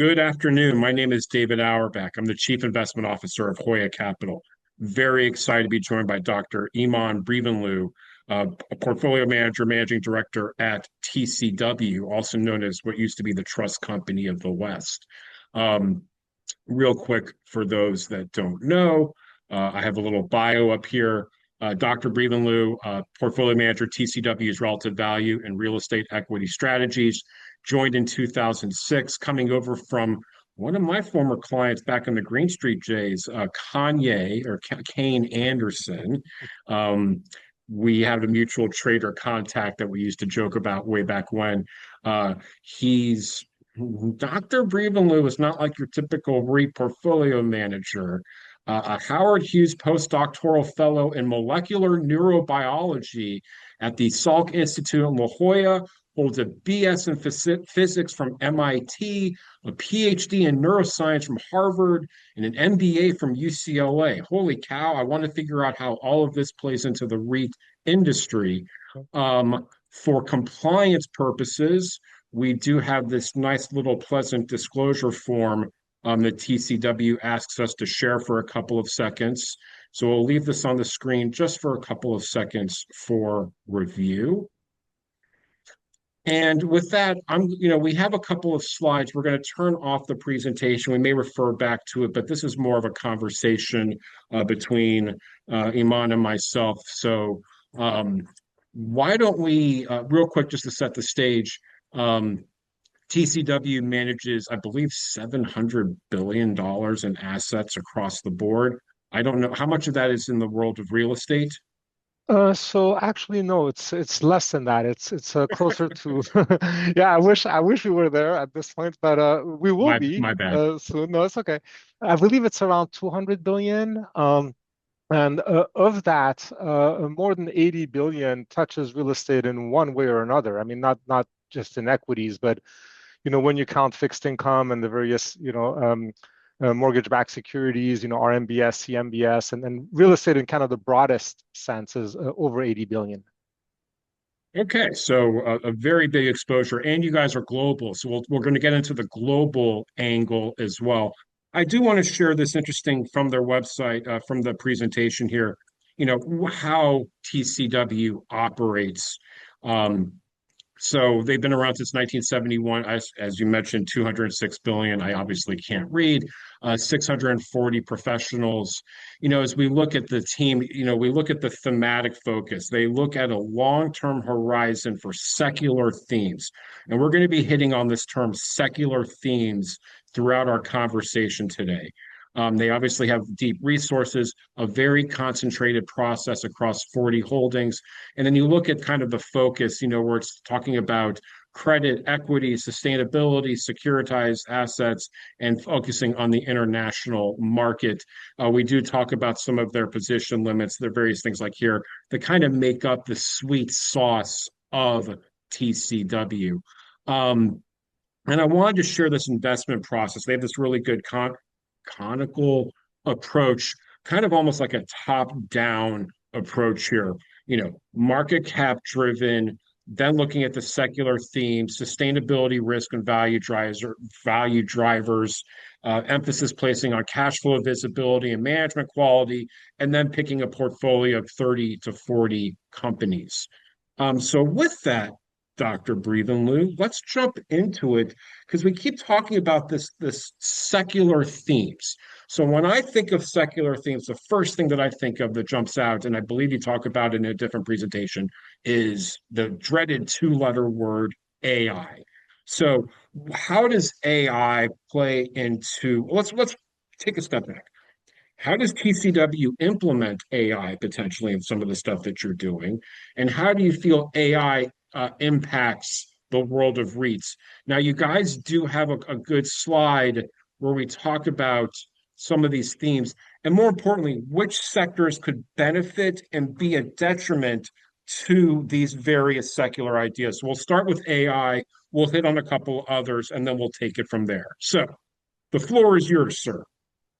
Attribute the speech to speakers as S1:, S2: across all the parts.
S1: Good afternoon. My name is David Auerbach. I'm the Chief Investment Officer of Hoya Capital. Very excited to be joined by Dr. Iman Brivanlou, a portfolio manager, managing director at TCW, also known as what used to be the Trust Company of the West. Um, Real quick, for those that don't know, I have a little bio up here. Dr. Brivanlou, portfolio manager, TCW's relative value and real estate equity strategies, joined in 2006, coming over from one of my former clients back in the Green Street Jays, Kane Anderson. Um, we have a mutual trader contact that we used to joke about way back when. He's Dr. Brivanlou is not like your typical REIT portfolio manager. A Howard Hughes postdoctoral fellow in molecular neurobiology at the Salk Institute in La Jolla, holds a BS in physics from MIT, a PhD in neuroscience from Harvard, and an MBA from UCLA. Holy cow, I want to figure out how all of this plays into the REIT industry. For compliance purposes, we do have this nice little pleasant disclosure form that TCW asks us to share for a couple of seconds. So we'll leave this on the screen just for a couple of seconds for review. And with that, we have a couple of slides. We're going to turn off the presentation. We may refer back to it, but this is more of a conversation between Iman and myself. So why don't we, real quick, just to set the stage, TCW manages, I believe, $700 billion in assets across the board. I don't know how much of that is in the world of real estate.
S2: So actually, no, it's less than that. It's closer to yeah, I wish we were there at this point, but we will be
S1: My bad.
S2: soon. No, it's okay. I believe it's around 200 billion. And of that, more than 80 billion touches real estate in one way or another. I mean, not just in equities, but when you count fixed income and the various, mortgage-backed securities, RMBS, CMBS, and real estate in kind of the broadest sense is over 80 billion.
S1: Okay, so a very big exposure, and you guys are global, so we're going to get into the global angle as well. I do want to share this interesting from their website, from the presentation here, how TCW operates. Um, So they've been around since 1971. As you mentioned, 206 billion. I obviously can't read. 640 professionals. As we look at the team, we look at the thematic focus. They look at a long-term horizon for secular themes. And we're going to be hitting on this term secular themes throughout our conversation today. They obviously have deep resources, a very concentrated process across 40 holdings. And then you look at kind of the focus, where it's talking about credit, equity, sustainability, securitized assets, and focusing on the international market. We do talk about some of their position limits, their various things like here that kind of make up the sweet sauce of TCW. And I wanted to share this investment process. They have this really good conical approach, kind of almost like a top-down approach here. Market cap driven, then looking at the secular themes, sustainability, risk, and value drivers, emphasis placing on cash flow visibility and management quality, and then picking a portfolio of 30 to 40 companies. So with that, Dr. Brivanlou, let's jump into it because we keep talking about this secular themes. So when I think of secular themes, the first thing that I think of that jumps out, and I believe you talk about it in a different presentation, is the dreaded two-letter word AI. So how does AI play into, let's take a step back. How does TCW implement AI potentially in some of the stuff that you're doing? And how do you feel AI impacts the world of REITs? Now, you guys do have a good slide where we talk about some of these themes, and more importantly, which sectors could benefit and be a detriment to these various secular ideas. So we'll start with AI, we'll hit on a couple others, and then we'll take it from there. So the floor is yours, sir.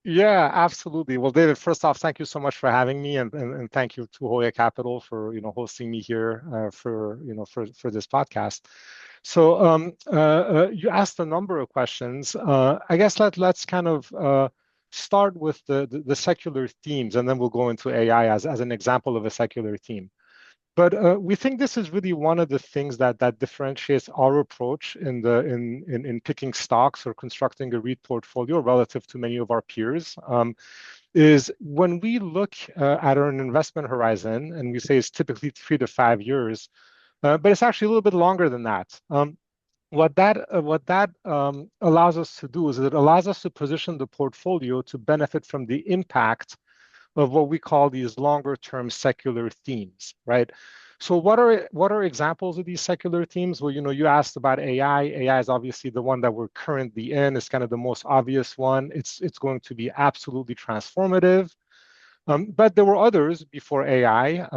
S2: Yeah, absolutely. Well, David, first off, thank you so much for having me, and thank you to Hoya Capital for hosting me here for this podcast. So you asked a number of questions. I guess let's kind of start with the secular themes, and then we'll go into AI as an example of a secular theme. But we think this is really one of the things that differentiates our approach in picking stocks or constructing a REIT portfolio relative to many of our peers. Is when we look at an investment horizon, and we say it's typically 3 to 5 years, but it's actually a little bit longer than that. What that allows us to do is it allows us to position the portfolio to benefit from the impact of what we call these longer term secular themes, right? So what are examples of these secular themes? Well, you asked about AI. AI is obviously the one that we're currently in. It's kind of the most obvious one. It's going to be absolutely transformative. But there were others before AI.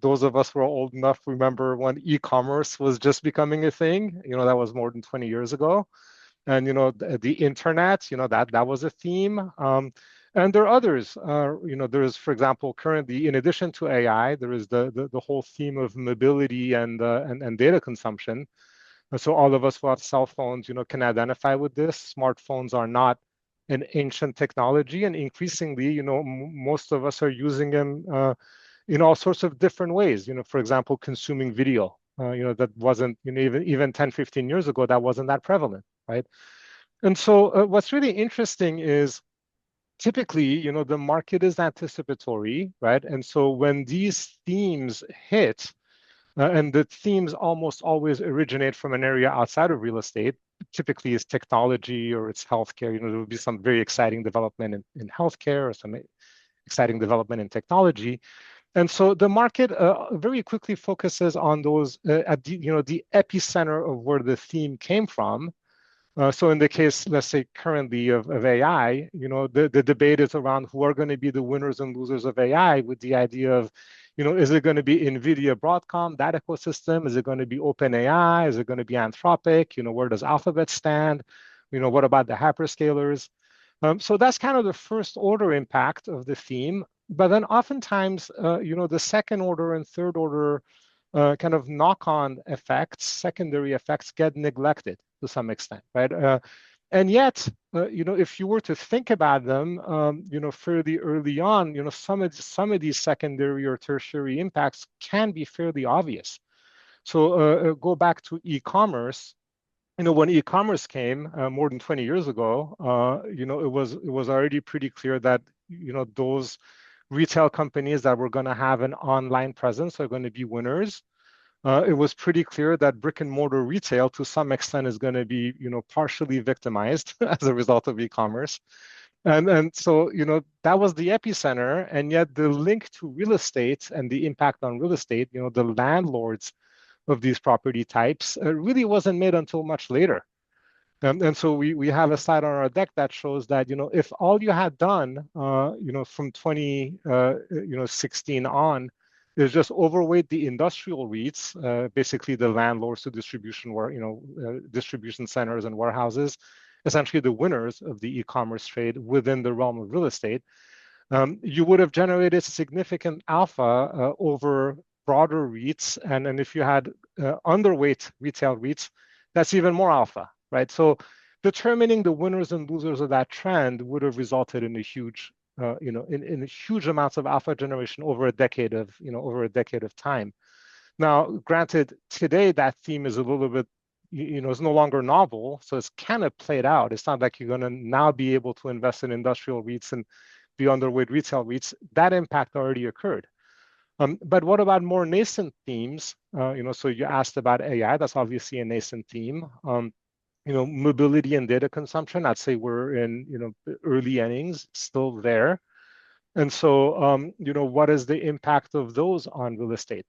S2: Those of us who are old enough remember when e-commerce was just becoming a thing. That was more than 20 years ago. And the internet, that was a theme. And there are others. There is, for example, currently, in addition to AI, there is the whole theme of mobility and data consumption. And so all of us who have cell phones, can identify with this. Smartphones are not an ancient technology, and increasingly, most of us are using them in all sorts of different ways. For example, consuming video. That wasn't, even 10, 15 years ago, that wasn't that prevalent, right? And so what's really interesting is typically, the market is anticipatory, right? And so when these themes hit, and the themes almost always originate from an area outside of real estate, typically it's technology or it's healthcare. There will be some very exciting development in healthcare or some exciting development in technology. And so the market very quickly focuses on those at the epicenter of where the theme came from. So in the case, let's say currently of AI, the debate is around who are going to be the winners and losers of AI, with the idea of, is it going to be NVIDIA, Broadcom, that ecosystem? Is it going to be OpenAI? Is it going to be Anthropic? Where does Alphabet stand? What about the hyperscalers? So that's kind of the first order impact of the theme. But then oftentimes, the second order and third order kind of knock-on effects, secondary effects, get neglected to some extent, right? And yet, if you were to think about them, fairly early on, some of these secondary or tertiary impacts can be fairly obvious. So go back to e-commerce. When e-commerce came more than 20 years ago, it was already pretty clear that those retail companies that were going to have an online presence are going to be winners. It was pretty clear that brick and mortar retail, to some extent, is going to be, partially victimized as a result of e-commerce. And so, that was the epicenter, and yet the link to real estate and the impact on real estate, the landlords of these property types, really wasn't made until much later. And so we have a slide on our deck that shows that, if all you had done, from 2016 on, is just overweight the industrial REITs, basically the landlords to distribution, distribution centers and warehouses, essentially the winners of the e-commerce trade within the realm of real estate, you would have generated significant alpha over broader REITs. And if you had underweight retail REITs, that's even more alpha, right? So determining the winners and losers of that trend would have resulted in a huge, in huge amounts of alpha generation over a decade of time. Now, granted, today that theme is a little bit, it's no longer novel, so it's kind of played out. It's not like you're going to now be able to invest in industrial REITs and be underweight retail REITs. That impact already occurred. But what about more nascent themes? So you asked about AI. That's obviously a nascent theme. Mobility and data consumption, I'd say we're in, early innings, still there. And so, what is the impact of those on real estate?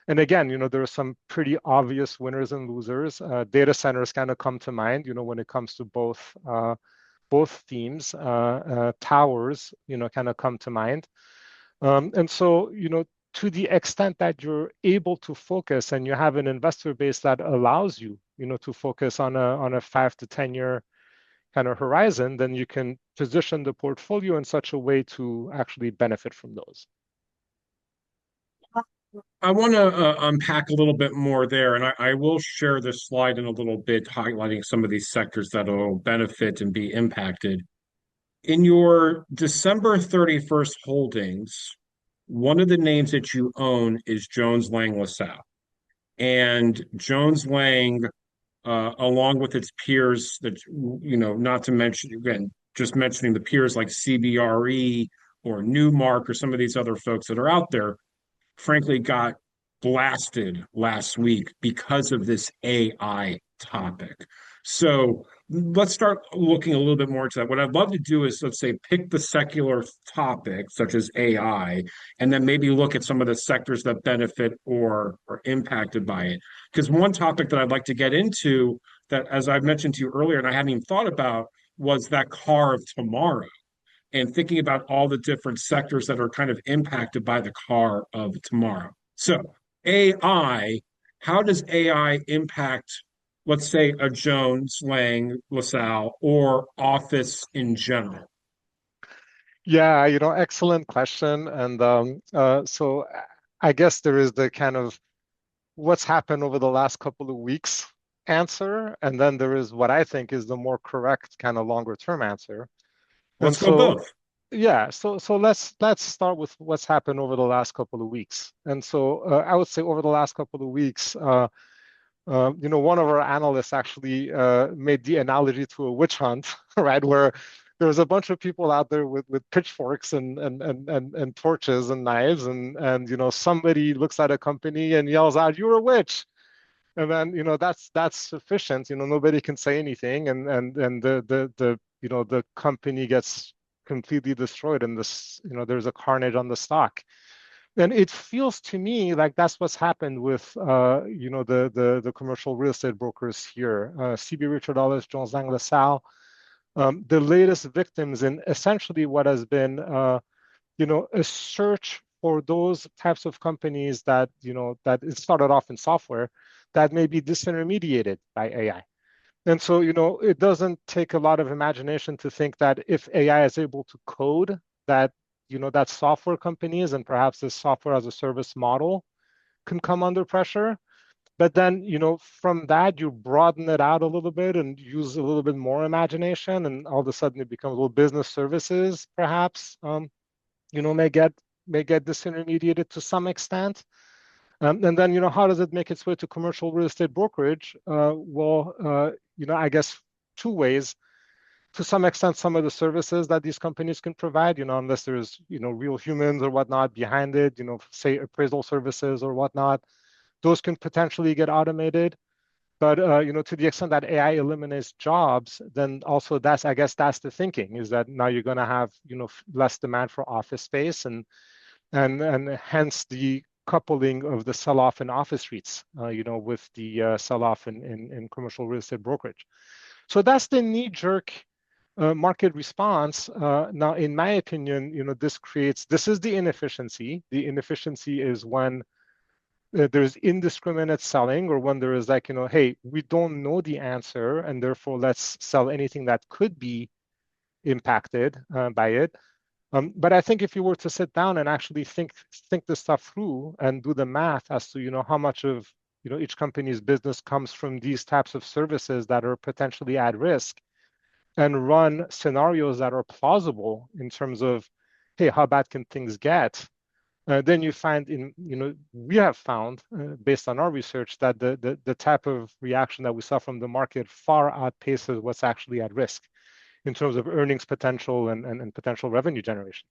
S2: And again, there are some pretty obvious winners and losers. Data centers kind of come to mind, when it comes to both themes. Towers, kind of come to mind. And so, to the extent that you're able to focus and you have an investor base that allows you, to focus on a 5 to 10 year kind of horizon, then you can position the portfolio in such a way to actually benefit from those.
S1: I want to unpack a little bit more there, and I will share this slide in a little bit, highlighting some of these sectors that will benefit and be impacted. In your December 31st holdings, one of the names that you own is Jones Lang LaSalle. And Jones Lang, along with its peers, that, not to mention, again, just mentioning the peers like CBRE or Newmark or some of these other folks that are out there, frankly got blasted last week because of this AI topic. So let's start looking a little bit more into that. What I'd love to do is, let's say, pick the secular topic, such as AI, and then maybe look at some of the sectors that benefit or are impacted by it. Because one topic that I'd like to get into that, as I've mentioned to you earlier, and I hadn't even thought about, was that car of tomorrow and thinking about all the different sectors that are kind of impacted by the car of tomorrow. So, AI, how does AI impact, let's say, a Jones, Lang, LaSalle, or office in general?
S2: Yeah, excellent question. And so I guess there is the kind of what's happened over the last couple of weeks answer, and then there is what I think is the more correct kind of longer term answer. And
S1: Let's go
S2: so
S1: both.
S2: yeah, so let's start with what's happened over the last couple of weeks. And so I would say over the last couple of weeks, one of our analysts actually made the analogy to a witch hunt, right? Where there's a bunch of people out there with pitchforks and torches and knives, and somebody looks at a company and yells out, "You're a witch!" And then that's sufficient. Nobody can say anything, and the company gets completely destroyed, and this there's a carnage on the stock. And it feels to me like that's what's happened with the commercial real estate brokers here, CB Richard Ellis, Jones Lang LaSalle, the latest victims in essentially what has been a search for those types of companies that that it started off in software that may be disintermediated by AI. And so, it doesn't take a lot of imagination to think that if AI is able to code that, that software companies and perhaps this software as a service model can come under pressure. But then, from that, you broaden it out a little bit and use a little bit more imagination, and all of a sudden it becomes little business services, perhaps, may get disintermediated to some extent. And then, how does it make its way to commercial real estate brokerage? I guess two ways. To some extent, some of the services that these companies can provide, unless there's, real humans or whatnot behind it, say appraisal services or whatnot, those can potentially get automated. But, to the extent that AI eliminates jobs, then also I guess that's the thinking, is that now you're going to have, less demand for office space, and hence the coupling of the sell-off in office REITs, with the sell-off in commercial real estate brokerage. So that's the knee-jerk market response. Now, in my opinion, this is the inefficiency. The inefficiency is when there's indiscriminate selling, or when there is like, hey, we don't know the answer, and therefore let's sell anything that could be impacted by it. But I think if you were to sit down and actually think this stuff through and do the math as to how much of each company's business comes from these types of services that are potentially at risk, and run scenarios that are plausible in terms of, hey, how bad can things get? Then you find we have found based on our research that the type of reaction that we saw from the market far outpaces what's actually at risk in terms of earnings potential and potential revenue generation.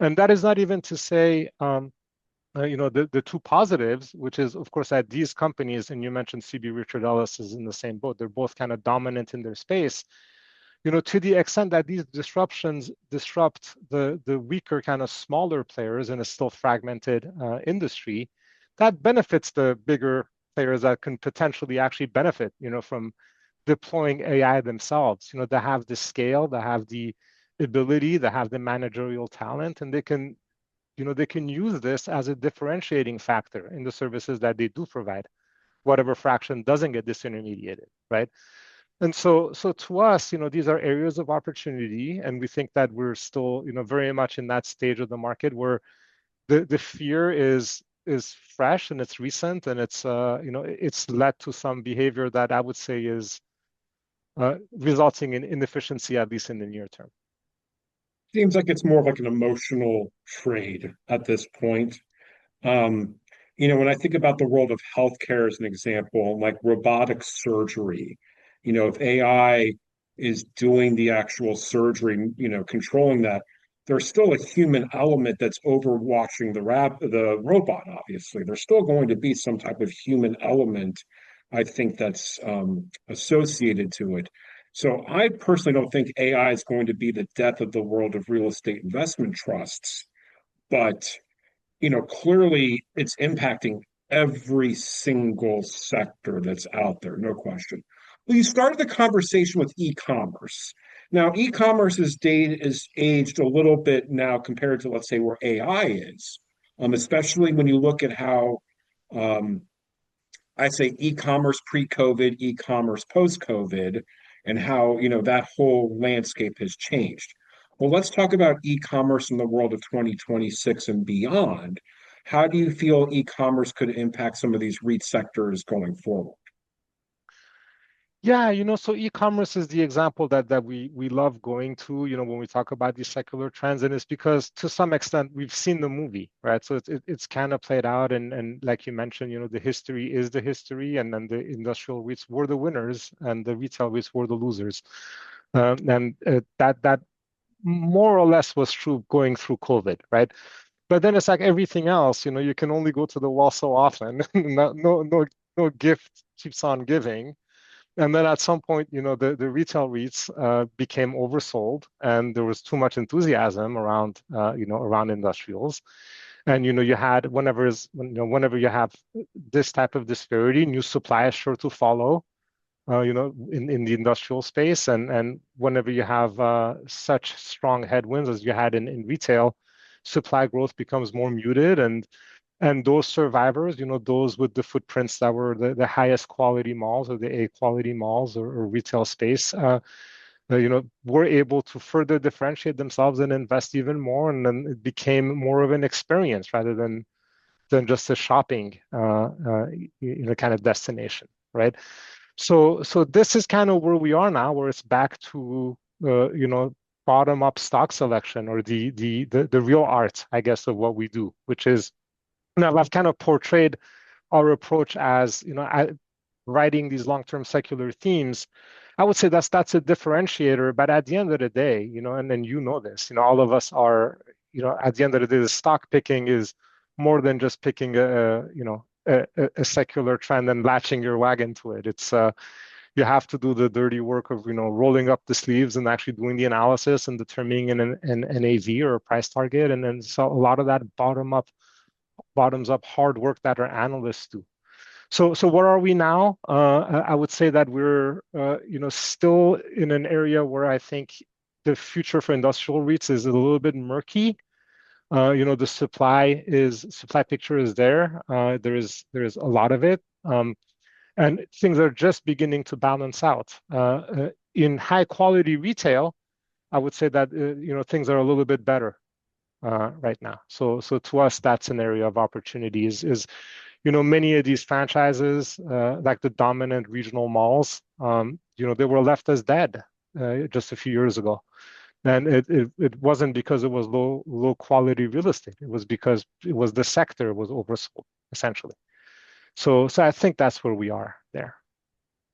S2: And that is not even to say, the two positives, which is, of course, that these companies, and you mentioned CB Richard Ellis is in the same boat, they're both kind of dominant in their space. To the extent that these disruptions disrupt the weaker kind of smaller players in a still fragmented industry, that benefits the bigger players that can potentially actually benefit, from deploying AI themselves. They have the scale, they have the ability, they have the managerial talent, and they can use this as a differentiating factor in the services that they do provide, whatever fraction doesn't get disintermediated, right? And so to us, these are areas of opportunity, and we think that we're still, very much in that stage of the market where the fear is is fresh and it's recent and it's it's led to some behavior that I would say is resulting in inefficiency, at least in the near term.
S1: Seems like it's more of like an emotional trade at this point. Um, when I think about the world of healthcare as an example, like robotic surgery, if AI is doing the actual surgery, controlling that, there's still a human element that's overwatching the robot, obviously. There's still going to be some type of human element, I think, that's associated to it. So I personally don't think AI is going to be the death of the world of real estate investment trusts, but clearly it's impacting every single sector that's out there, no question. Well, you started the conversation with e-commerce. Now, e-commerce is aged a little bit now compared to, let's say, where AI is, especially when you look at how um, I say e-commerce pre-COVID, e-commerce post-COVID, and how, that whole landscape has changed. Well, let's talk about e-commerce in the world of 2026 and beyond. How do you feel e-commerce could impact some of these REIT sectors going forward?
S2: Yeah, so e-commerce is the example that we love going to, when we talk about these secular trends, and it's because to some extent we've seen the movie, right? So it's kind of played out, and like you mentioned, the history is the history, and then the industrial REITs were the winners, and the retail REITs were the losers, and that more or less was true going through COVID, right? But then it's like everything else, you can only go to the wall so often. No gift keeps on giving. And then at some point, the retail REITs became oversold, and there was too much enthusiasm around, around industrials. And you had whenever you have this type of disparity, new supply is sure to follow. In the industrial space, and whenever you have such strong headwinds as you had in retail, supply growth becomes more muted, and those survivors, those with the footprints that were the highest quality malls or the A quality malls or retail space, were able to further differentiate themselves and invest even more. And then it became more of an experience rather than just a shopping, kind of destination, right? So this is kind of where we are now, where it's back to, bottom up stock selection, or the real art, I guess, of what we do, which is, now I've kind of portrayed our approach as, writing these long-term secular themes. I would say that's a differentiator, but at the end of the day, and then this, all of us are, at the end of the day, the stock picking is more than just picking a secular trend and latching your wagon to it. It's you have to do the dirty work of rolling up the sleeves and actually doing the analysis and determining an AV or a price target, and then so a lot of that bottoms up hard work that our analysts do. So where are we now? I would say that we're still in an area where I think the future for industrial REITs is a little bit murky. The supply picture is there. There is a lot of it, and things are just beginning to balance out. In high quality retail, I would say that things are a little bit better right now. So to us, that's an area of opportunity. Is many of these franchises, like the dominant regional malls, they were left as dead just a few years ago. And it wasn't because it was low quality real estate. It was because it was the sector was oversold, essentially. So I think that's where we are there.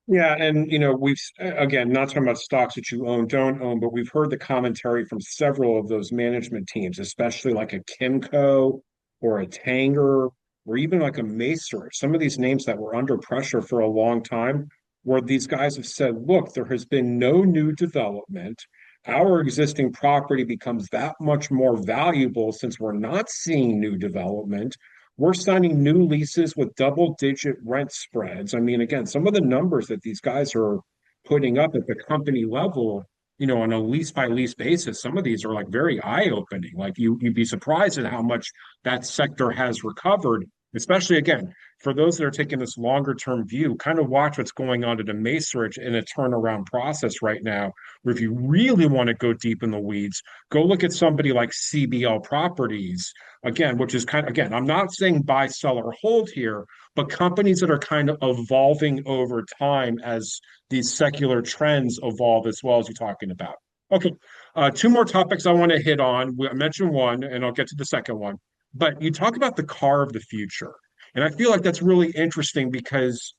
S1: Yeah, and we've again not talking about stocks that you own, don't own, but we've heard the commentary from several of those management teams, especially like a Kimco or a Tanger or even like a Macer. Some of these names that were under pressure for a long time, where these guys have said, look, there has been no new development. Our existing property becomes that much more valuable since we're not seeing new development. We're signing new leases with double-digit rent spreads. I mean, again, some of the numbers that these guys are putting up at the company level, on a lease by lease basis, some of these are like very eye-opening. Like you'd be surprised at how much that sector has recovered, especially again for those that are taking this longer term view, kind of watch what's going on at a Macerich in a turnaround process right now, where if you really want to go deep in the weeds, go look at somebody like CBL Properties, again, which is kind of, again, I'm not saying buy, sell, or hold here, but companies that are kind of evolving over time as these secular trends evolve as well as you're talking about. Okay, two more topics I want to hit on. I mentioned one, and I'll get to the second one. But you talk about the car of the future. And I feel like that's really interesting because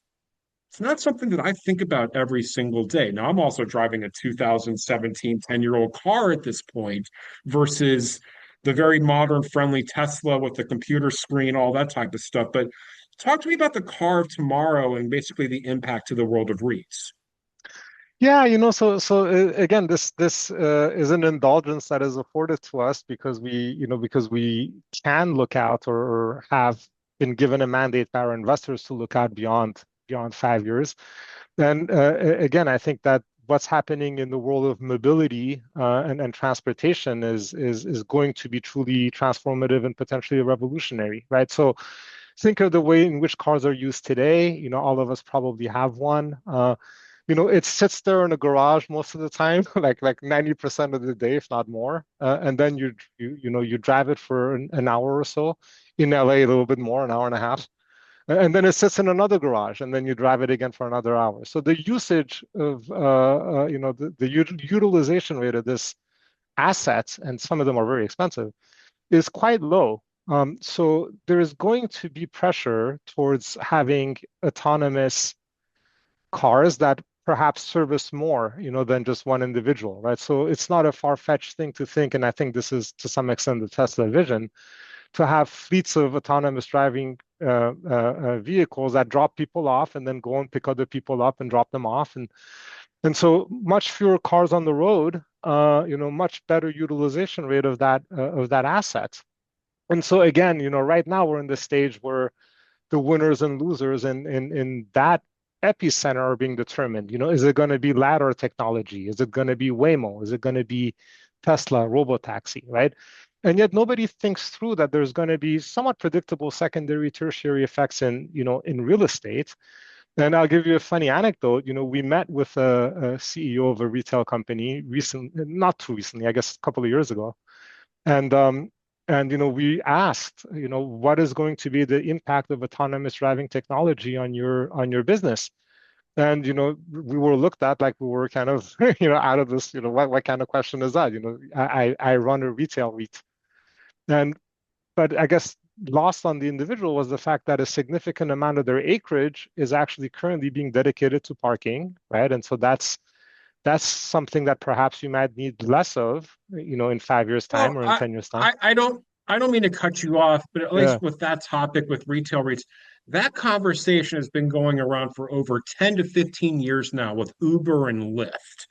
S1: it's not something that I think about every single day. Now, I'm also driving a 2017 10-year-old car at this point versus the very modern, friendly Tesla with the computer screen, all that type of stuff. But talk to me about the car of tomorrow and basically the impact to the world of REITs.
S2: Yeah, again, this is an indulgence that is afforded to us because we can look out or have been given a mandate by our investors to look out beyond 5 years. And again, I think that what's happening in the world of mobility and transportation is going to be truly transformative and potentially revolutionary, right? So think of the way in which cars are used today. All of us probably have one. It sits there in a garage most of the time, like 90% of the day, if not more. And then you drive it for an hour or so. In LA, a little bit more, an hour and a half. And then it sits in another garage, and then you drive it again for another hour. So the usage of, the utilization rate of this assets, and some of them are very expensive, is quite low. So there is going to be pressure towards having autonomous cars that perhaps service more, than just one individual, right? So it's not a far-fetched thing to think, and I think this is to some extent the Tesla vision, to have fleets of autonomous driving vehicles that drop people off and then go and pick other people up and drop them off, and so much fewer cars on the road, much better utilization rate of that asset. And so again, right now we're in the stage where the winners and losers in that epicenter are being determined. Is it going to be LiDAR technology? Is it going to be Waymo? Is it going to be Tesla, robotaxi, right? And yet nobody thinks through that there's going to be somewhat predictable secondary, tertiary effects in real estate. And I'll give you a funny anecdote. We met with a CEO of a retail company not too recently, I guess a couple of years ago. And we asked, what is going to be the impact of autonomous driving technology on your business? And we were looked at like we were kind of out of this. What kind of question is that? I run a retail REIT, and but I guess lost on the individual was the fact that a significant amount of their acreage is actually currently being dedicated to parking, right? And so that's something that perhaps you might need less of, in 5 years' time
S1: Well,
S2: or in 10 years' time.
S1: I don't mean to cut you off, but at least
S2: Yeah,
S1: with that topic with retail REITs, that conversation has been going around for over 10 to 15 years now with Uber and Lyft.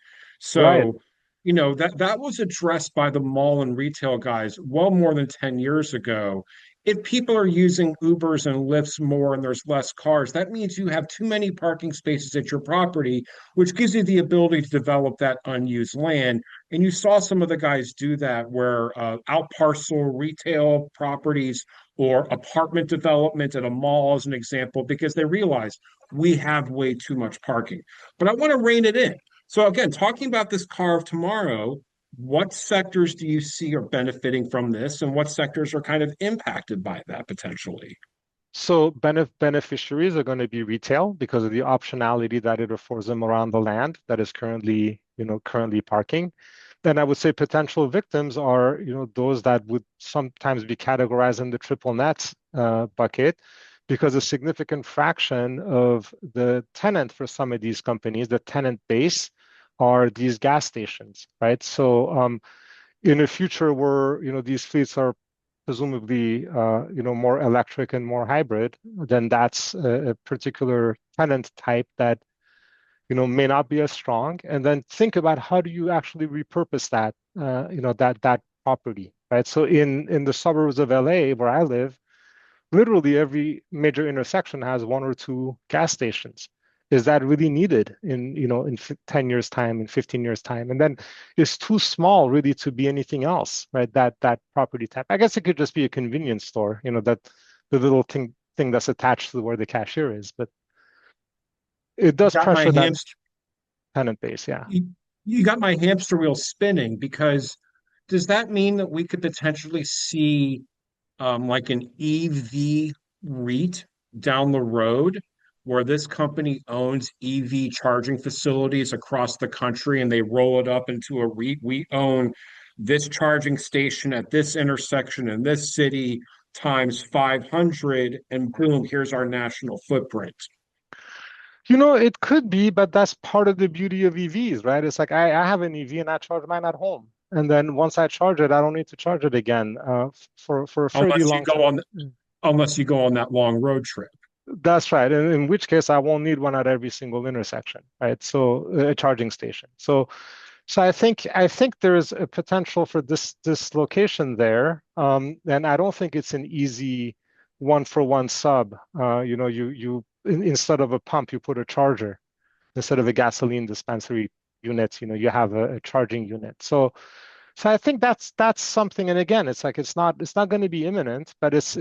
S2: right.
S1: So, that was addressed by the mall and retail guys well more than 10 years ago. If people are using Ubers and Lyfts more and there's less cars, that means you have too many parking spaces at your property, which gives you the ability to develop that unused land. And you saw some of the guys do that where out parcel retail properties or apartment development at a mall, as an example, because they realize we have way too much parking. But I want to rein it in. So, again, talking about this car of tomorrow, what sectors do you see are benefiting from this, and what sectors are kind of impacted by that potentially?
S2: So beneficiaries are going to be retail because of the optionality that it affords them around the land that is currently parking. Then I would say potential victims are, those that would sometimes be categorized in the triple net bucket, because a significant fraction of the tenant for some of these companies, the tenant base, are these gas stations, right? So in a future where these fleets are presumably more electric and more hybrid, then that's a particular tenant type that may not be as strong. And then think about how do you actually repurpose that property, right? So in the suburbs of LA where I live, literally every major intersection has one or two gas stations. Is that really needed in 10 years time, in 15 years time? And then it's too small really to be anything else, right? That property type. I guess it could just be a convenience store, that the little thing thing that's attached to where the cashier is, but it does
S1: Got my
S2: pressure that
S1: hamster.
S2: tenant base. Yeah.
S1: You, you got my hamster wheel spinning because does that mean that we could potentially see like an EV REIT down the road where this company owns EV charging facilities across the country and they roll it up into a REIT? We own this charging station at this intersection in this city times 500, and boom, here's our national footprint.
S2: It could be, but that's part of the beauty of EVs, right? It's like I have an EV and I charge mine at home. And then once I charge it, I don't need to charge it again for a fairly
S1: Unless you
S2: long
S1: go
S2: time.
S1: on unless you go on that long road trip.
S2: That's right. And in which case, I won't need one at every single intersection, right? So a charging station. So I think there is a potential for this location there, and I don't think it's an easy one for one sub. Instead of a pump, you put a charger. Instead of a gasoline dispensary unit, you have a charging unit. So I think that's something. And again, it's not going to be imminent, but it's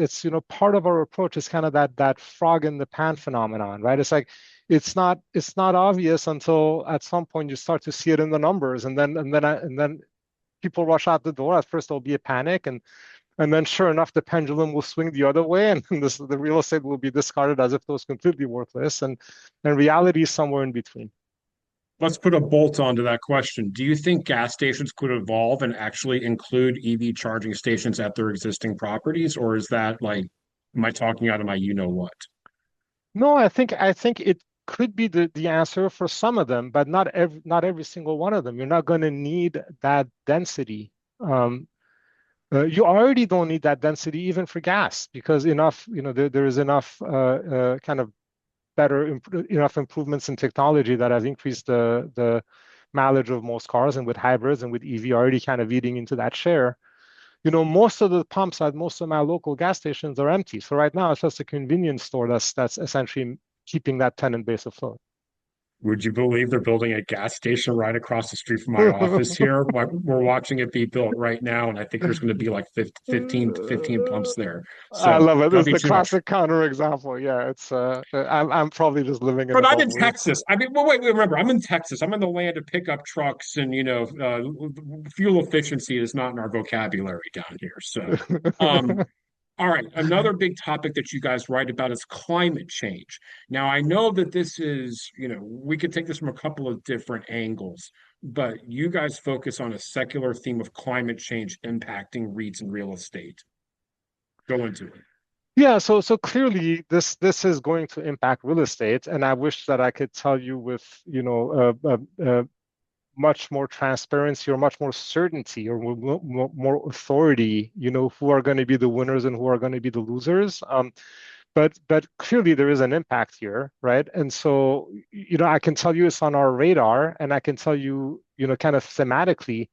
S2: part of our approach is kind of that frog in the pan phenomenon, right? It's like it's not obvious until at some point you start to see it in the numbers, and then people rush out the door. At first there'll be a panic, and then sure enough the pendulum will swing the other way, and the real estate will be discarded as if it was completely worthless, and reality is somewhere in between.
S1: Let's put a bolt onto that question. Do you think gas stations could evolve and actually include EV charging stations at their existing properties? Or is that like, am I talking out of my you know what?
S2: No, I think it could be the answer for some of them, but not every single one of them. You're not going to need that density. Um, you already don't need that density even for gas because there is enough kind of enough improvements in technology that have increased the mileage of most cars, and with hybrids and with EV already kind of eating into that share. Most of the pumps at most of my local gas stations are empty. So right now it's just a convenience store that's essentially keeping that tenant base afloat.
S1: Would you believe they're building a gas station right across the street from my office here? We're watching it be built right now, and I think there's going to be like 15 pumps there.
S2: I
S1: So
S2: love it.
S1: that'd
S2: It's
S1: be
S2: the
S1: too much.
S2: classic counterexample. Yeah, I'm probably just living in a
S1: But I'm in
S2: bubble.
S1: Texas. I mean, well, wait, remember, I'm in Texas. I'm in the land of pickup trucks, and fuel efficiency is not in our vocabulary down here. So, um, all right, another big topic that you guys write about is climate change. Now, I know that this is, we could take this from a couple of different angles, but you guys focus on a secular theme of climate change impacting REITs and real estate. Go into it.
S2: Yeah, so clearly this is going to impact real estate, and I wish that I could tell you with much more transparency or much more certainty or more authority, who are going to be the winners and who are going to be the losers. But clearly there is an impact here, right? And so I can tell you it's on our radar, and I can tell you kind of thematically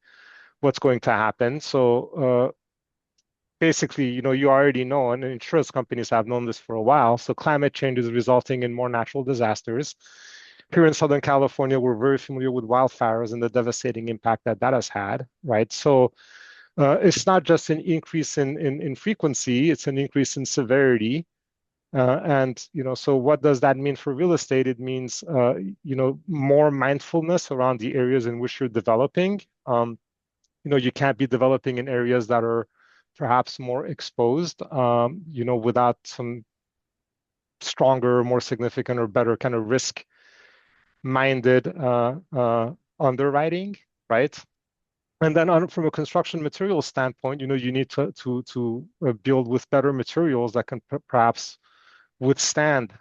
S2: what's going to happen. So basically, you already know, and insurance companies have known this for a while. So climate change is resulting in more natural disasters. Here in Southern California, we're very familiar with wildfires and the devastating impact that has had, right? So it's not just an increase in frequency, it's an increase in severity. So what does that mean for real estate? It means, more mindfulness around the areas in which you're developing. You can't be developing in areas that are perhaps more exposed, without some stronger, more significant, or better kind of risk-minded underwriting, right? And then from a construction material standpoint, you need to build with better materials that can perhaps withstand,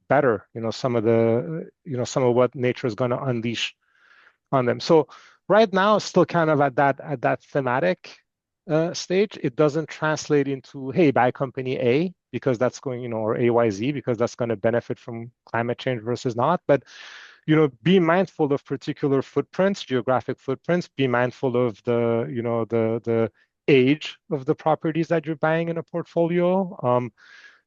S2: better, some of what nature is going to unleash on them. So right now, it's still kind of at that thematic stage. It doesn't translate into, hey, buy company A because that's going, or AYZ because that's going to benefit from climate change versus not. But be mindful of particular footprints, geographic footprints. Be mindful of the age of the properties that you're buying in a portfolio.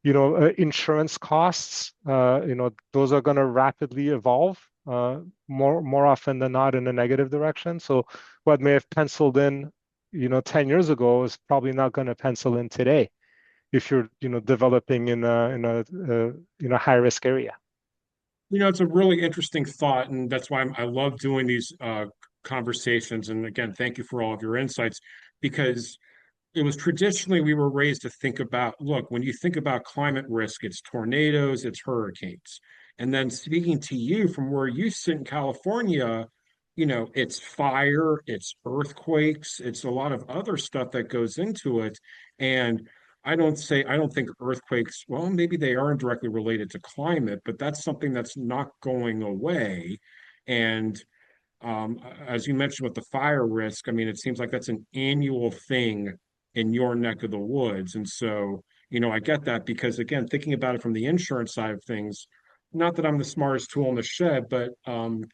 S2: Insurance costs, those are going to rapidly evolve, more often than not in a negative direction. So what may have penciled in, 10 years ago is probably not going to pencil in today. if you're, developing in a high risk area.
S1: It's a really interesting thought, and that's why I love doing these conversations. And again, thank you for all of your insights, because it was traditionally we were raised to think about, look, when you think about climate risk, it's tornadoes, it's hurricanes. And then speaking to you from where you sit in California, it's fire, it's earthquakes, it's a lot of other stuff that goes into it. And I don't think earthquakes, well, maybe they aren't directly related to climate, but that's something that's not going away. And as you mentioned with the fire risk, I mean, it seems like that's an annual thing in your neck of the woods. And so, I get that because, again, thinking about it from the insurance side of things, not that I'm the smartest tool in the shed, but mm,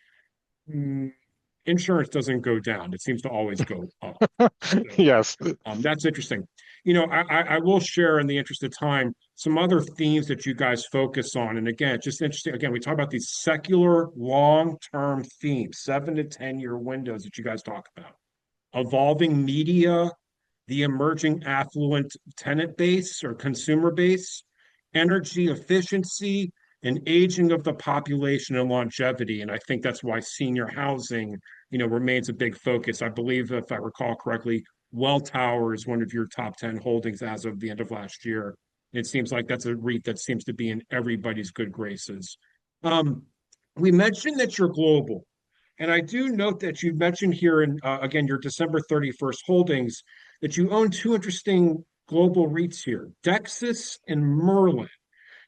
S1: insurance doesn't go down. It seems to always go up. So
S2: Yes.
S1: that's interesting. I will share in the interest of time some other themes that you guys focus on. And again, just interesting. Again, we talk about these secular long-term themes, 7 to 10 year windows that you guys talk about. Evolving media, the emerging affluent tenant base or consumer base, energy efficiency, and aging of the population and longevity. And I think that's why senior housing, remains a big focus. I believe, if I recall correctly, Welltower is one of your top 10 holdings as of the end of last year. It seems like that's a REIT that seems to be in everybody's good graces. Um, we mentioned that you're global. And I do note that you mentioned here in, again, your December 31st holdings, that you own two interesting global REITs here, Dexus and Merlin.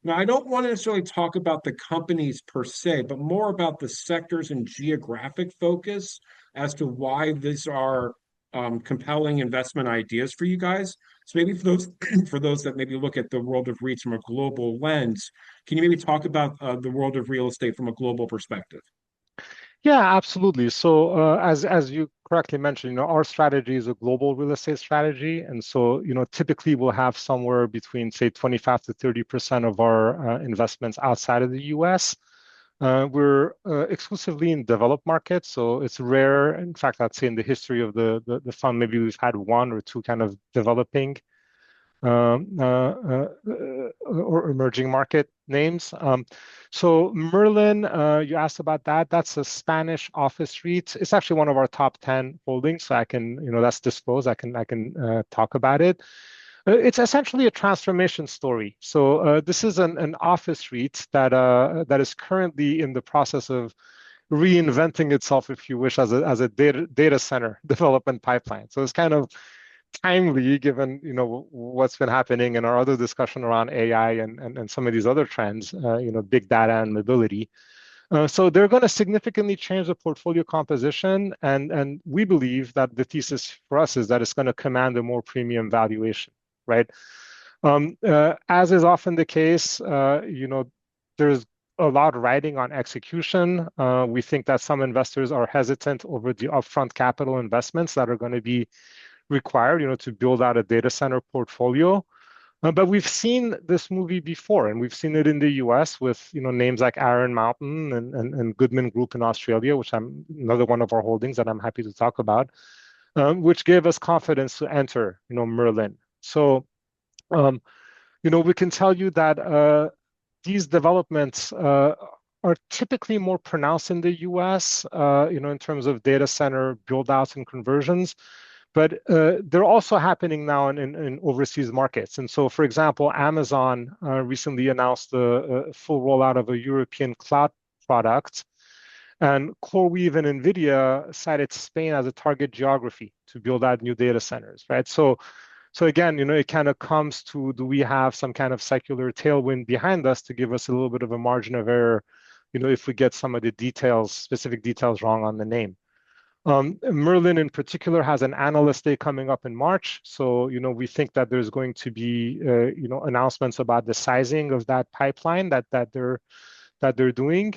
S1: Now, I don't want to necessarily talk about the companies per se, but more about the sectors and geographic focus as to why these are compelling investment ideas for you guys. So maybe for those for those that maybe look at the world of REITs from a global lens, can you maybe talk about the world of real estate from a global perspective?
S2: Yeah, absolutely. So, as you correctly mentioned, our strategy is a global real estate strategy, and so, typically we'll have somewhere between, say, 25 to 30% of our investments outside of the U.S. We're exclusively in developed markets, so it's rare. In fact, I'd say in the history of the fund, maybe we've had one or two kind of developing or emerging market names. So Merlin, you asked about that. That's a Spanish office REIT. It's actually one of our top 10 holdings, so I can, that's disclosed. I can talk about it. It's essentially a transformation story. So this is an office REIT that is currently in the process of reinventing itself, if you wish, as a data center development pipeline. So it's kind of timely given what's been happening in our other discussion around AI and some of these other trends, big data and mobility. So they're going to significantly change the portfolio composition, and we believe that the thesis for us is that it's going to command a more premium valuation, right? As is often the case, there's a lot riding on execution. We think that some investors are hesitant over the upfront capital investments that are going to be required, to build out a data center portfolio. But we've seen this movie before, and we've seen it in the US with, names like Iron Mountain and Goodman Group in Australia, which I'm another one of our holdings that I'm happy to talk about, which gave us confidence to enter, Merlin. So, we can tell you that these developments are typically more pronounced in the US, in terms of data center build outs and conversions. But they're also happening now in overseas markets. And so, for example, Amazon recently announced a full rollout of a European cloud product. And CoreWeave and NVIDIA cited Spain as a target geography to build out new data centers, right? So again, it kind of comes to, do we have some kind of secular tailwind behind us to give us a little bit of a margin of error, if we get some of the details, specific details wrong on the name. Merlin in particular has an analyst day coming up in March. So, we think that there's going to be, announcements about the sizing of that pipeline that they're doing.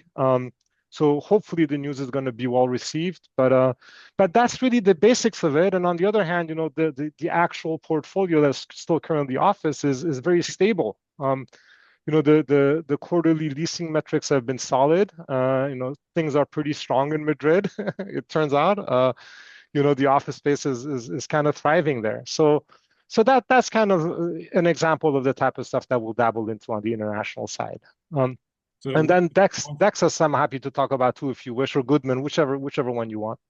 S2: So hopefully the news is going to be well received, but that's really the basics of it. And on the other hand, the actual portfolio that's still currently office is very stable. The quarterly leasing metrics have been solid. Things are pretty strong in Madrid, it turns out. The office space is kind of thriving there. So So that's kind of an example of the type of stuff that we'll dabble into on the international side. Um, and
S1: So
S2: then Dexus, I'm happy to talk about too if you wish, or Goodman, whichever one you want.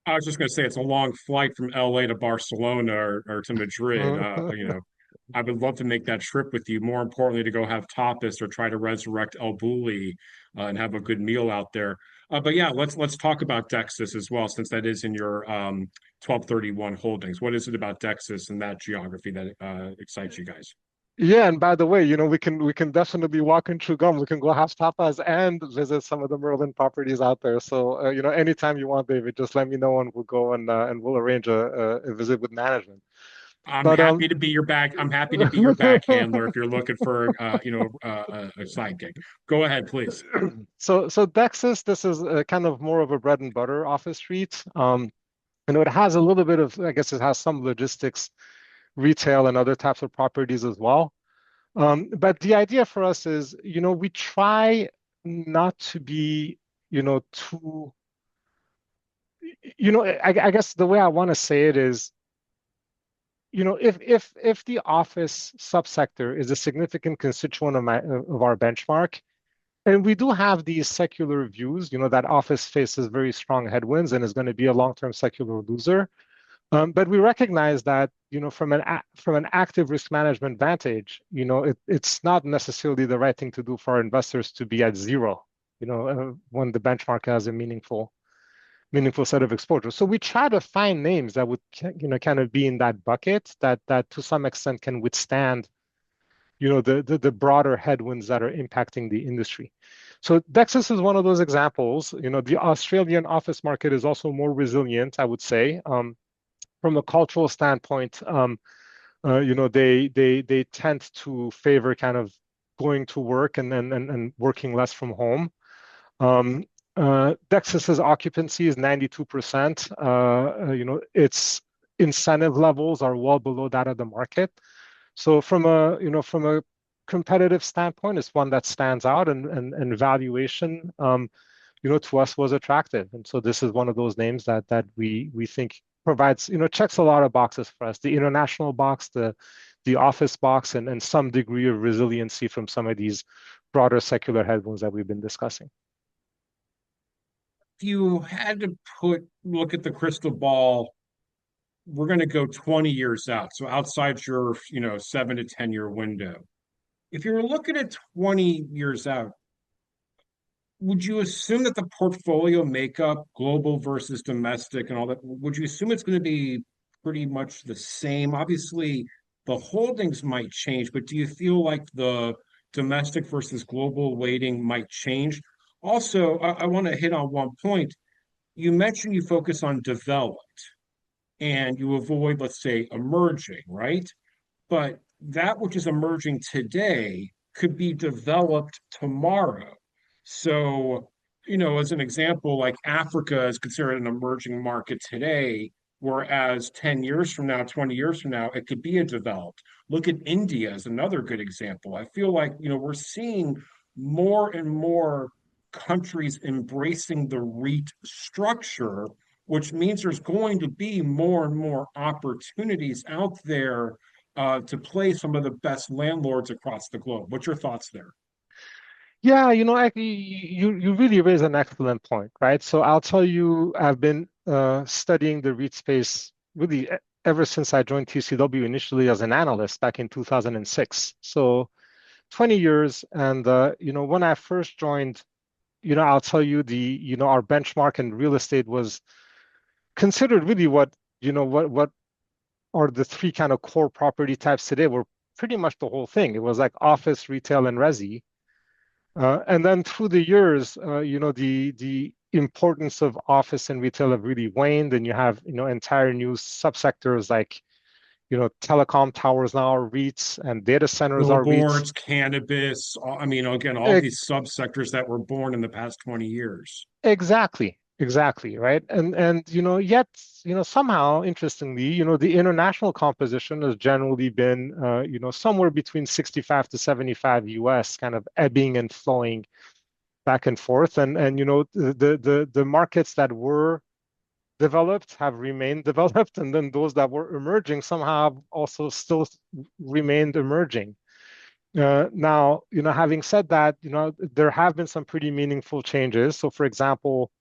S1: I was just going to say it's a long flight from LA to Barcelona or to Madrid. I would love to make that trip with you. More importantly, to go have tapas or try to resurrect El Bulli and have a good meal out there. But yeah, let's talk about Dexus as well, since that is in your 1231 holdings. What is it about Dexus and that geography that excites you guys?
S2: Yeah, and by the way, we can definitely walk and chew gum. We can go have tapas and visit some of the Merlin properties out there. So anytime you want, David, just let me know and we'll go and we'll arrange a visit with management.
S1: I'm
S2: But
S1: happy to be your back. I'm happy to be your back handler if you're looking for a side gig. Go ahead, please.
S2: so Dexis, this is kind of more of a bread and butter office REIT. It has a little bit of, I guess, it has some logistics, retail, and other types of properties as well. But the idea for us is, we try not to be, too, I guess the way I want to say it is, if the office subsector is a significant constituent of our benchmark, and we do have these secular views, that office faces very strong headwinds and is going to be a long-term secular loser. But we recognize that, from an active risk management vantage, it's not necessarily the right thing to do for our investors to be at zero, when the benchmark has a meaningful set of exposure. So we try to find names that would, kind of be in that bucket that to some extent can withstand, the broader headwinds that are impacting the industry. So Dexus is one of those examples. The Australian office market is also more resilient, I would say. From a cultural standpoint, they tend to favor kind of going to work and working less from home. Um, Dexis's occupancy is 92%. Its incentive levels are well below that of the market. So from a competitive standpoint, it's one that stands out, and valuation, to us was attractive. And so this is one of those names that we think provides, checks a lot of boxes for us. The international box, the office box, and some degree of resiliency from some of these broader secular headwinds that we've been discussing.
S1: If you had to look at the crystal ball, we're going to go 20 years out. So outside your, 7 to 10 year window. If you were looking at 20 years out, would you assume that the portfolio makeup, global versus domestic and all that, would you assume it's going to be pretty much the same? Obviously, the holdings might change, but do you feel like the domestic versus global weighting might change? Also, I want to hit on one point. You mentioned you focus on developed and you avoid, let's say, emerging, right? But that which is emerging today could be developed tomorrow. So, as an example, like Africa is considered an emerging market today, whereas 10 years from now, 20 years from now, it could be a developed. Look at India as another good example. I feel like, we're seeing more and more countries embracing the REIT structure, which means there's going to be more and more opportunities out there to play some of the best landlords across the globe. What's your thoughts there?
S2: Yeah, actually, you really raise an excellent point, right? So I'll tell you, I've been studying the REIT space really ever since I joined TCW initially as an analyst back in 2006. So 20 years, and when I first joined, I'll tell you our benchmark in real estate was considered really what are the three kind of core property types today were pretty much the whole thing. It was like office, retail, and resi. And then through the years, the importance of office and retail have really waned, and you have entire new subsectors like telecom towers now are REITs and data centers are REITs.
S1: Billboards, cannabis, I mean, again, all
S2: E-
S1: these subsectors that were born in the past 20 years.
S2: exactly, right. And yet somehow interestingly, the international composition has generally been somewhere between 65 to 75 US, kind of ebbing and flowing back and forth. And the markets that were developed have remained developed, and then those that were emerging somehow have also still remained emerging. Now, having said that, there have been some pretty meaningful changes. So, for example,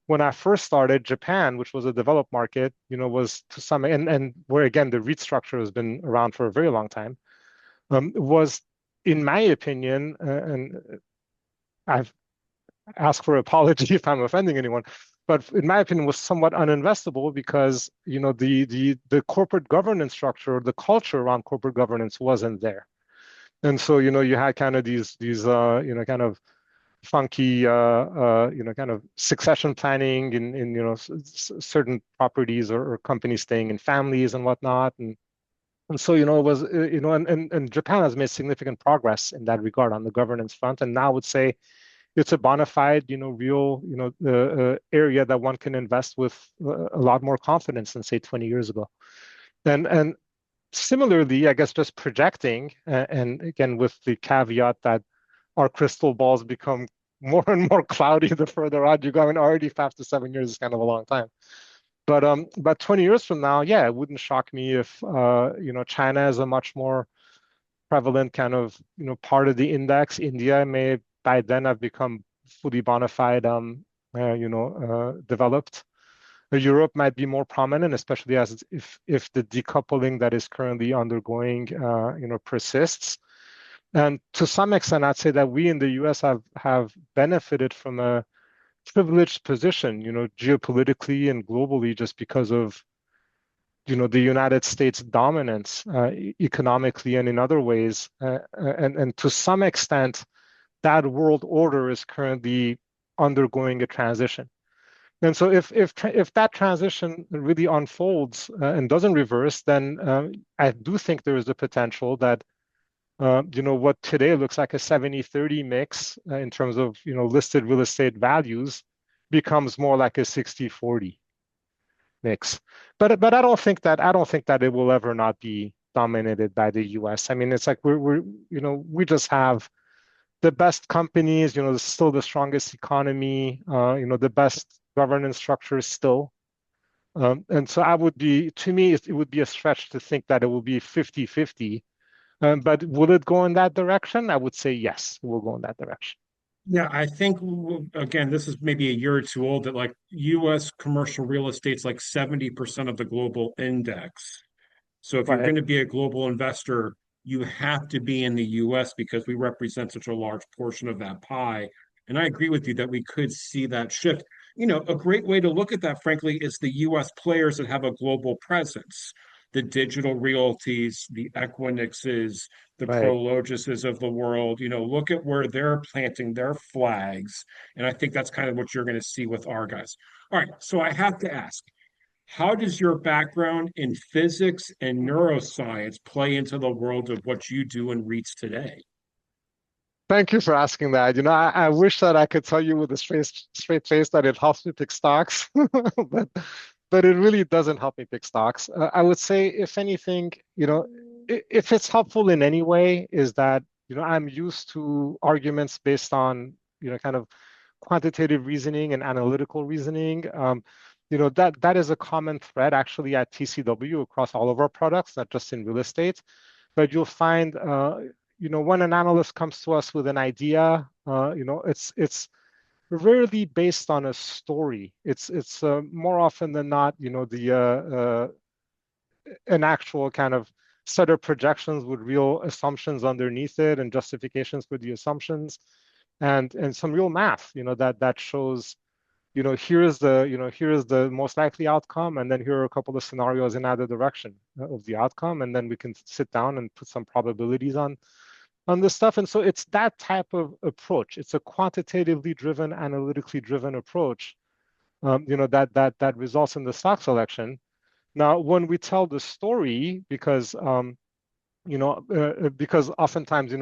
S2: when I first started, Japan, which was a developed market, was to some, and where again, the REIT structure has been around for a very long time, was, in my opinion, and I've asked for apology if I'm offending anyone, but in my opinion, was somewhat uninvestable because, the corporate governance structure, the culture around corporate governance wasn't there. And so, you had kind of these kind of funky, kind of succession planning in certain properties or companies staying in families and whatnot. And so, it was, and Japan has made significant progress in that regard on the governance front. And now I would say it's a bona fide, real, area that one can invest with a lot more confidence than say 20 years ago. And similarly, I guess just projecting, and again, with the caveat that our crystal balls become more and more cloudy the further out you go. I mean, already 5 to 7 years is kind of a long time. But 20 years from now, yeah, it wouldn't shock me if China is a much more prevalent kind of part of the index. India may by then have become fully bona fide, developed. Europe might be more prominent, especially as if the decoupling that is currently undergoing, persists. And to some extent, I'd say that we in the U.S. have benefited from a privileged position, geopolitically and globally, just because of the United States dominance, economically and in other ways, and to some extent, that world order is currently undergoing a transition. And so if that transition really unfolds and doesn't reverse, then I do think there is the potential that what today looks like a 70-30 mix in terms of listed real estate values becomes more like a 60-40 mix. But I don't think that it will ever not be dominated by the US. I mean, it's like we just have the best companies, still the strongest economy, the best governance structures still. And so to me, it would be a stretch to think that it will be 50-50. But will it go in that direction? I would say yes, it will go in that direction.
S1: Yeah, I think again, this is maybe a year or two old that like US commercial real estate's like 70% of the global index. So if you're
S2: Right.
S1: going to be a global investor, you have to be in the US because we represent such a large portion of that pie. And I agree with you that we could see that shift. A great way to look at that, frankly, is the US players that have a global presence. The Digital Realties, the Equinixes, the
S2: Right.
S1: Prologuses of the world, look at where they're planting their flags. And I think that's kind of what you're going to see with our guys. All right, so I have to ask, how does your background in physics and neuroscience play into the world of what you do in REITs today?
S2: Thank you for asking that. I wish that I could tell you with a straight face that it helps me pick stocks, but it really doesn't help me pick stocks. I would say, if anything, if it's helpful in any way, is that I'm used to arguments based on kind of quantitative reasoning and analytical reasoning. That is a common thread actually at TCW across all of our products, not just in real estate. But you'll find, when an analyst comes to us with an idea, it's rarely based on a story. It's more often than not, an actual kind of set of projections with real assumptions underneath it and justifications for the assumptions, and some real math, that shows, here is the most likely outcome, and then here are a couple of scenarios in either direction of the outcome, and then we can sit down and put some probabilities on this stuff. And so it's that type of approach. It's a quantitatively driven, analytically driven approach, that results in the stock selection. Now, when we tell the story, because because oftentimes,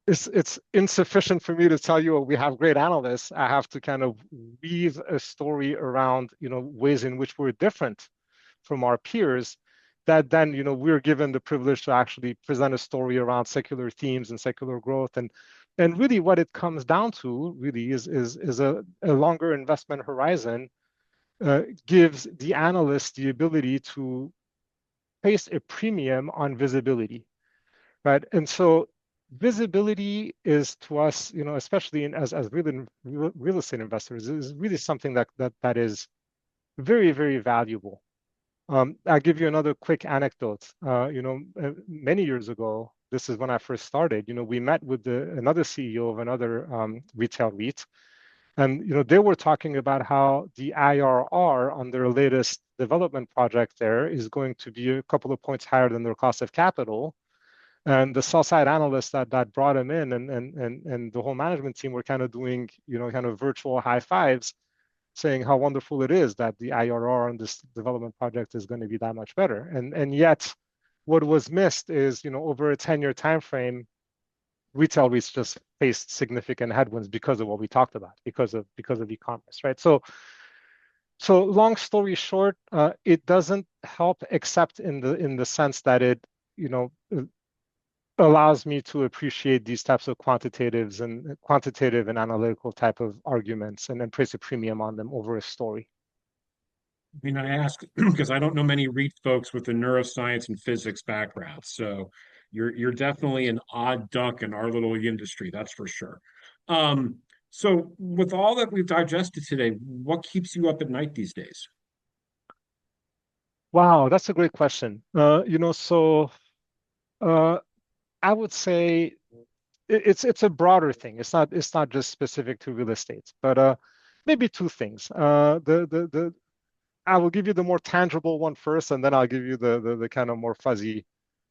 S2: it's insufficient for me to tell you, oh, we have great analysts. I have to kind of weave a story around, ways in which we're different from our peers, that then, we're given the privilege to actually present a story around secular themes and secular growth. And really what it comes down to really is a longer investment horizon, gives the analyst the ability to place a premium on visibility, right? And so visibility is to us, especially as real estate investors, is really something that is very, very valuable. I'll give you another quick anecdote. Many years ago, this is when I first started, we met with another CEO of another retail REIT, and they were talking about how the IRR on their latest development project there is going to be a couple of points higher than their cost of capital. And the sell side analysts that brought him in and the whole management team were kind of doing, kind of virtual high fives, saying how wonderful it is that the IRR on this development project is going to be that much better. And yet, what was missed is, over a 10-year time frame, retail REITs just faced significant headwinds because of what we talked about, because of e-commerce, right? So long story short, it doesn't help except in the sense that it, allows me to appreciate these types of quantitative and analytical type of arguments and then place a premium on them over a story.
S1: I mean, I ask because I don't know many REIT folks with a neuroscience and physics background. So you're definitely an odd duck in our little industry, that's for sure. So with all that we've digested today, what keeps you up at night these days?
S2: Wow, that's a great question. So uh, I would say it's a broader thing. It's not just specific to real estate, but maybe two things. The I will give you the more tangible one first, and then I'll give you the kind of more fuzzy.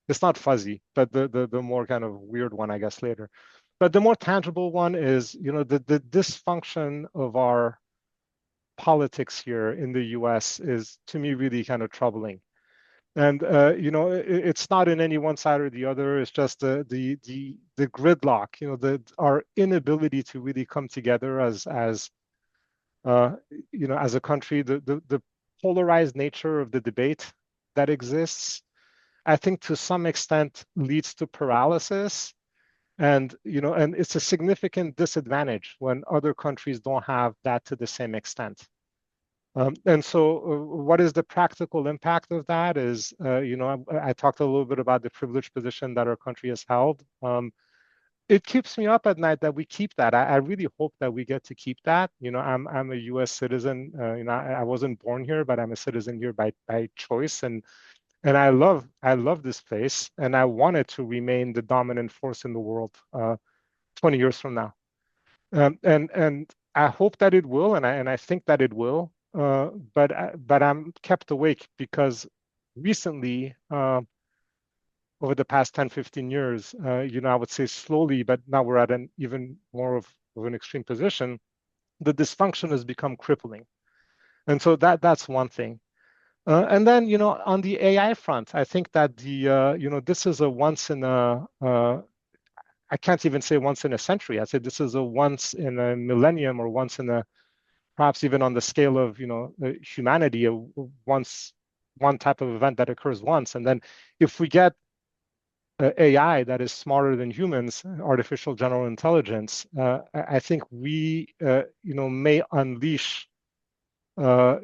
S2: It's not fuzzy, but the more kind of weird one, I guess, later. But the more tangible one is, the dysfunction of our politics here in the US is, to me, really kind of troubling. And it's not in any one side or the other. It's just the gridlock, our inability to really come together uh, as a country, the polarized nature of the debate that exists, I think to some extent leads to paralysis. And it's a significant disadvantage when other countries don't have that to the same extent. And so, what is the practical impact of that? Is I talked a little bit about the privileged position that our country has held. It keeps me up at night that we keep that. I really hope that we get to keep that. I'm a U.S. citizen. I wasn't born here, but I'm a citizen here by choice, and I love this place, and I want it to remain the dominant force in the world 20 years from now. And I hope that it will, and I think that it will. But I'm kept awake because recently, over the past 10, 15 years, I would say slowly, but now we're at an even more of an extreme position. The dysfunction has become crippling, and so that's one thing. And then, on the AI front, I think that this is a once in a I can't even say once in a century. I say this is a once in a millennium, or once in a, perhaps even on the scale of humanity, one type of event that occurs once. And then if we get AI that is smarter than humans, artificial general intelligence, I think we may unleash, uh,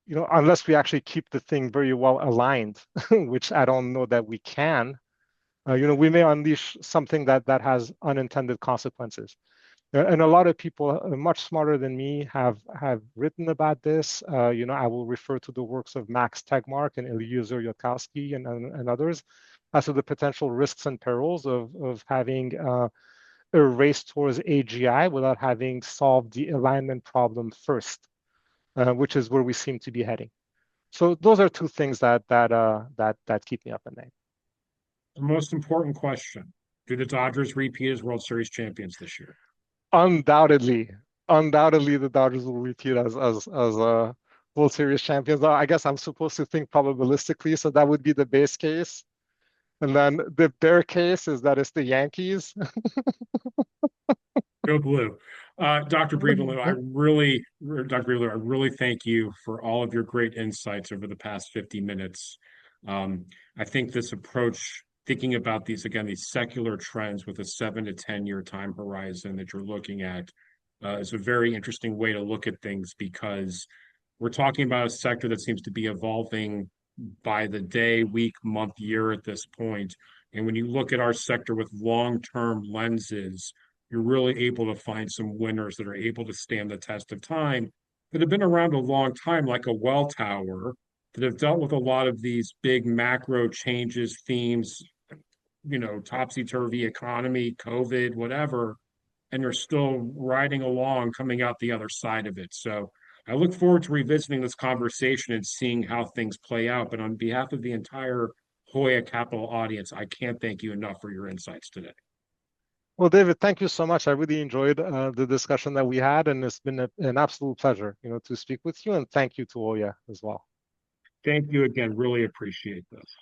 S2: unless we actually keep the thing very well aligned, which I don't know that we can. We may unleash something that has unintended consequences. And a lot of people much smarter than me have written about this. I will refer to the works of Max Tegmark and Eliezer Yudkowsky and others as to the potential risks and perils of having a race towards AGI without having solved the alignment problem first, which is where we seem to be heading. So those are two things that keep me up at night.
S1: The most important question: do the Dodgers repeat as World Series champions this year?
S2: Undoubtedly, undoubtedly, the Dodgers will repeat as World Series champions. I guess I'm supposed to think probabilistically, so that would be the base case. And then the bear case is that it's the Yankees.
S1: Go blue. Dr. Brivanlou, I really thank you for all of your great insights over the past 50 minutes. I think this approach, thinking about these secular trends with a 7 to 10 year time horizon that you're looking at, is a very interesting way to look at things because We're talking about a sector that seems to be evolving by the day, week, month, year at this point. And when you look at our sector with long-term lenses, you're really able to find some winners that are able to stand the test of time, that have been around a long time, like a well tower, that have dealt with a lot of these big macro changes, themes, topsy-turvy economy, COVID, whatever, and they're still riding along, coming out the other side of it. So I look forward to revisiting this conversation and seeing how things play out. But on behalf of the entire Hoya Capital audience, I can't thank you enough for your insights today.
S2: Well, David, thank you so much. I really enjoyed the discussion that we had, and it's been an absolute pleasure, to speak with you. And thank you to Oya as well.
S1: Thank you again. Really appreciate this.